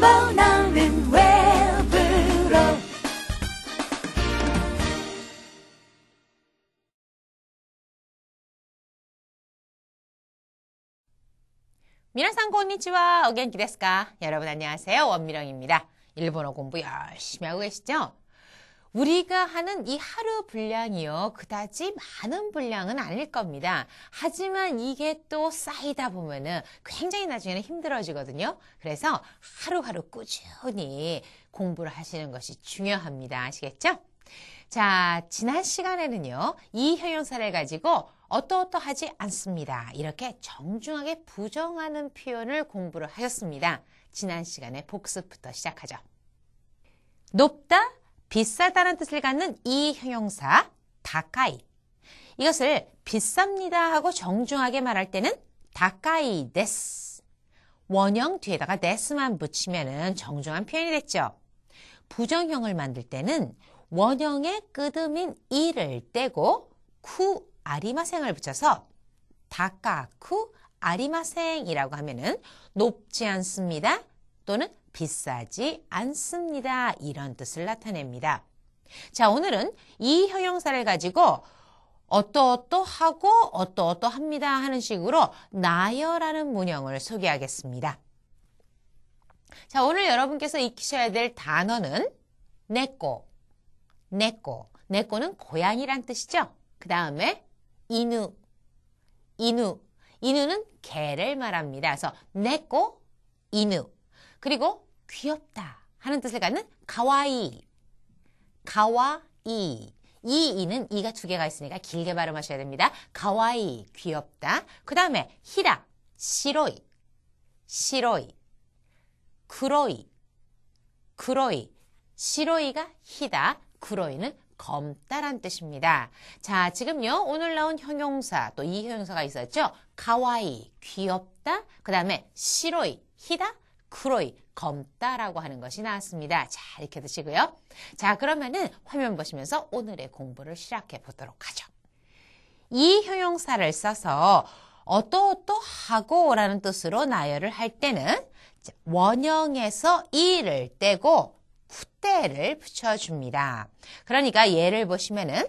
일본 어른 외부로 미나상 konnichiwa.お元気ですか? 여러분 안녕하세요. 원미령입니다. 일본어 공부 열심히 하고 계시죠? 우리가 하는 이 하루 분량이요. 그다지 많은 분량은 아닐 겁니다. 하지만 이게 또 쌓이다 보면은 굉장히 나중에는 힘들어지거든요. 그래서 하루하루 꾸준히 공부를 하시는 것이 중요합니다. 아시겠죠? 자, 지난 시간에는요. 이 형용사를 가지고 어떠어떠하지 않습니다. 이렇게 정중하게 부정하는 표현을 공부를 하셨습니다. 지난 시간에 복습부터 시작하죠. 높다, 비싸다는 뜻을 갖는 이 형용사 다카이. 이것을 비쌉니다 하고 정중하게 말할 때는 다카이 데스. 원형 뒤에다가 데스만 붙이면은 정중한 표현이 됐죠. 부정형을 만들 때는 원형의 끄듬인 이를 떼고 쿠 아리마생을 붙여서 다카쿠 아리마생이라고 하면은 높지 않습니다 또는 비싸지 않습니다 이런 뜻을 나타냅니다. 자, 오늘은 이 형용사를 가지고 어떠어떠하고 어떠어떠합니다 하는 식으로 나열하는 문형을 소개하겠습니다. 자, 오늘 여러분께서 익히셔야 될 단어는 네꼬. 네꼬는 고양이란 뜻이죠. 그 다음에 이누는 개를 말합니다. 그래서 네꼬, 이누. 그리고 귀엽다 하는 뜻을 갖는 가와이. 이 이는 이가 두 개가 있으니까 길게 발음하셔야 됩니다. 가와이, 귀엽다. 그 다음에 히라, 시로이. 구로이. 시로이가 히다, 구로이는 검다란 뜻입니다. 자, 지금요, 오늘 나온 형용사, 또 이 형용사가 있었죠? 가와이, 귀엽다. 그 다음에 시로이, 히다, 구로이, 검다라고 하는 것이 나왔습니다. 자, 이렇게 드시고요. 자, 그러면은 화면 보시면서 오늘의 공부를 시작해 보도록 하죠. 이 형용사를 써서 어떠어떠하고 라는 뜻으로 나열을 할 때는 원형에서 이를 떼고 쿠대를 붙여줍니다. 그러니까 예를 보시면은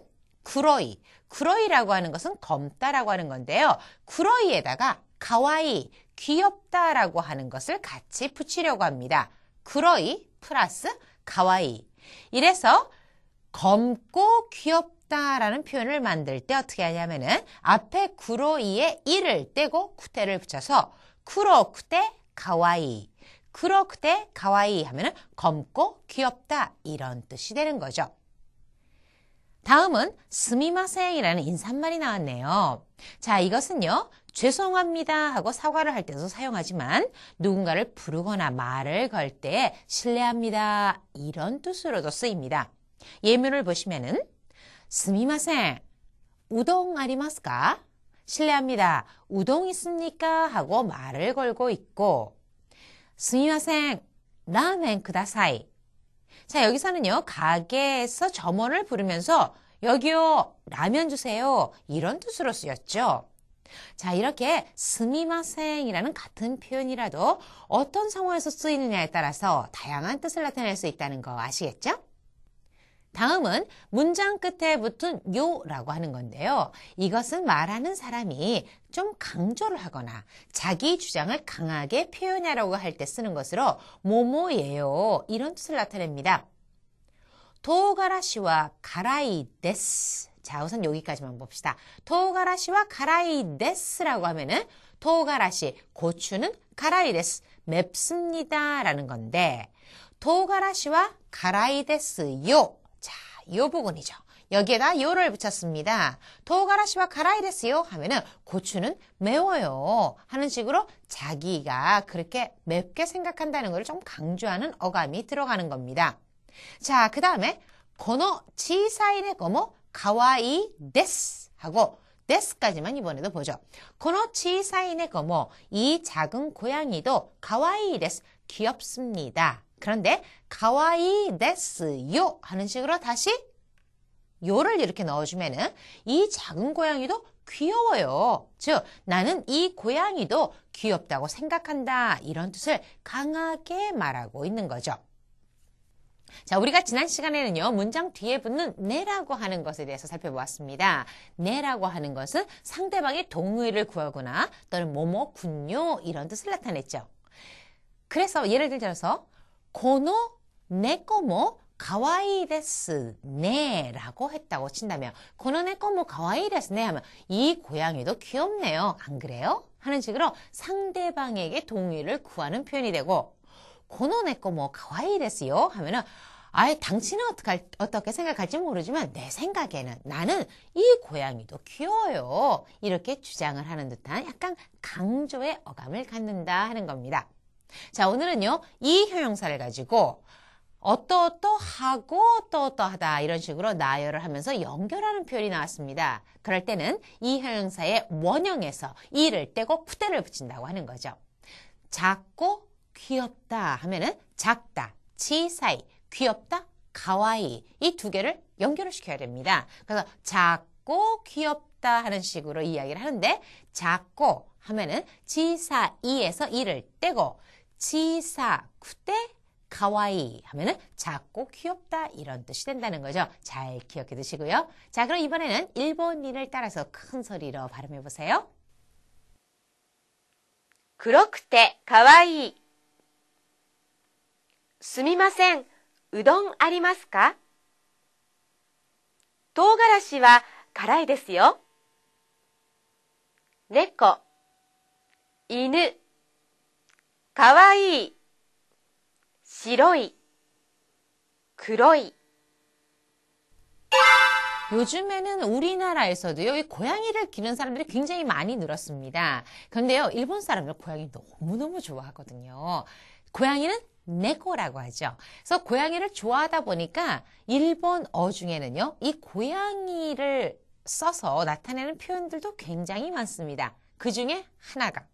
구로이라고 하는 것은 검다라고 하는 건데요. 구로이에다가 가와이, 귀엽다라고 하는 것을 같이 붙이려고 합니다. 구로이 플러스 가와이. 이래서 검고 귀엽다라는 표현을 만들 때 어떻게 하냐면은 앞에 구로이에 이를 떼고 쿠대를 붙여서 쿠로쿠대 가와이. 그렇게 가와이 하면은 검고 귀엽다 이런 뜻이 되는 거죠. 다음은 스미마생이라는 인사말이 나왔네요. 자, 이것은요. 죄송합니다 하고 사과를 할 때도 사용하지만 누군가를 부르거나 말을 걸 때 실례합니다 이런 뜻으로도 쓰입니다. 예문을 보시면은 스미마생 우동 아리마스까? 실례합니다. 우동 있습니까? 하고 말을 걸고 있고 스미마생 라멘 쿠다사이. 자, 여기서는요. 가게에서 점원을 부르면서 여기요. 라면 주세요. 이런 뜻으로 쓰였죠. 자, 이렇게 스미마생이라는 같은 표현이라도 어떤 상황에서 쓰이느냐에 따라서 다양한 뜻을 나타낼 수 있다는 거 아시겠죠? 다음은 문장 끝에 붙은 요라고 하는 건데요. 이것은 말하는 사람이 좀 강조를 하거나 자기 주장을 강하게 표현하려고 할 때 쓰는 것으로 뭐뭐예요 이런 뜻을 나타냅니다. 토우가라시와 가라이 데스. 자, 우선 여기까지만 봅시다. 토우가라시와 가라이 데스라고 하면은 토우가라시, 고추는 가라이 데스, 맵습니다 라는 건데 토우가라시와 가라이 데스요. 자, 요 부분이죠. 여기에다 요를 붙였습니다. 토우가라시와 가라이 데스요 하면은 고추는 매워요 하는 식으로 자기가 그렇게 맵게 생각한다는 걸 좀 강조하는 어감이 들어가는 겁니다. 자, 그 다음에 고노 치사이 네코모 가와이 데스 하고 데스까지만 이번에도 보죠. 고노 치사이 네코모 이 작은 고양이도 가와이 데스 귀엽습니다. 그런데 가와이 데스요 하는 식으로 다시 요를 이렇게 넣어주면은 이 작은 고양이도 귀여워요. 즉, 나는 이 고양이도 귀엽다고 생각한다. 이런 뜻을 강하게 말하고 있는 거죠. 자, 우리가 지난 시간에는요, 문장 뒤에 붙는 네라고 하는 것에 대해서 살펴보았습니다. 네라고 하는 것은 상대방의 동의를 구하거나 또는 뭐뭐군요 이런 뜻을 나타냈죠. 그래서 예를 들어서 고노 네코모 가와이 데스 네 라고 했다고 친다면 고노 네코모 가와이 데스 네 하면 이 고양이도 귀엽네요. 안 그래요? 하는 식으로 상대방에게 동의를 구하는 표현이 되고 고노 네코모 가와이 데스요 하면은 아예 당신은 어떻게 생각할지 모르지만 내 생각에는 나는 이 고양이도 귀여워요. 이렇게 주장을 하는 듯한 약간 강조의 어감을 갖는다 하는 겁니다. 자, 오늘은요, 이 형용사를 가지고 어떠하고 어떠하다 이런 식으로 나열을 하면서 연결하는 표현이 나왔습니다. 그럴 때는 이 형용사의 원형에서 이를 떼고 푸대를 붙인다고 하는 거죠. 작고 귀엽다 하면은 작다, 치사이, 귀엽다, 가와이 이 두 개를 연결을 시켜야 됩니다. 그래서 작고 귀엽다 하는 식으로 이야기를 하는데 작고 하면은 치사이에서 이를 떼고 치사, 쿠대, 가와이 하면은 작고 귀엽다 이런 뜻이 된다는 거죠. 잘 기억해 두시고요. 자, 그럼 이번에는 일본 인을 따라서 큰 소리로 발음해 보세요. 黒くてかわいい。すみません、うどんありますか？唐辛子は辛いですよ。猫、犬、かわいい、白い、黒い。 요즘에는 우리나라에서도요, 이 고양이를 기르는 사람들이 굉장히 많이 늘었습니다. 그런데요, 일본 사람들 고양이 너무너무 좋아하거든요. 고양이는 네코라고 하죠. 그래서 고양이를 좋아하다 보니까 일본어 중에는요, 이 고양이를 써서 나타내는 표현들도 굉장히 많습니다. 그 중에 하나가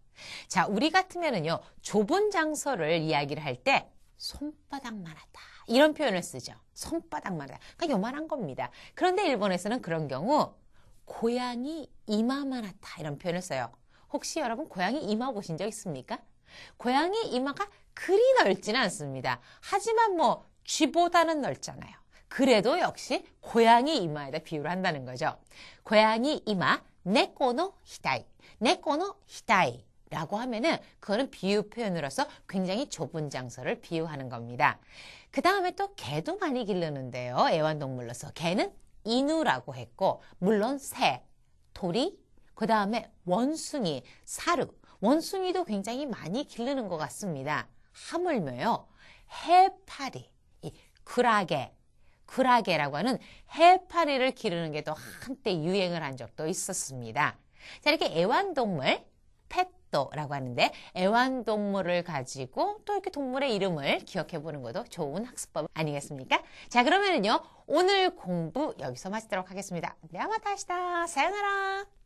자, 우리 같으면은요, 좁은 장소를 이야기를 할 때 손바닥만 하다. 이런 표현을 쓰죠. 손바닥만 하다. 그러니까 요만한 겁니다. 그런데 일본에서는 그런 경우 고양이 이마만 하다. 이런 표현을 써요. 혹시 여러분 고양이 이마 보신 적 있습니까? 고양이 이마가 그리 넓지는 않습니다. 하지만 뭐 쥐보다는 넓잖아요. 그래도 역시 고양이 이마에다 비유를 한다는 거죠. 고양이 이마, 네코노 히다이, 네코노 히다이. 라고 하면은 그거는 비유 표현으로서 굉장히 좁은 장소를 비유하는 겁니다. 그 다음에 또 개도 많이 기르는데요. 애완동물로서 개는 이누라고 했고 물론 새, 도리, 그 다음에 원숭이, 사루, 원숭이도 굉장히 많이 기르는 것 같습니다. 하물며요. 해파리, 이 구라게라고 하는 해파리를 기르는 게 또 한때 유행을 한 적도 있었습니다. 자, 이렇게 애완동물, 펫도라고 하는데 애완동물을 가지고 또 이렇게 동물의 이름을 기억해 보는 것도 좋은 학습법 아니겠습니까? 자, 그러면은요, 오늘 공부 여기서 마치도록 하겠습니다. 네, 마타시다. 사요나라.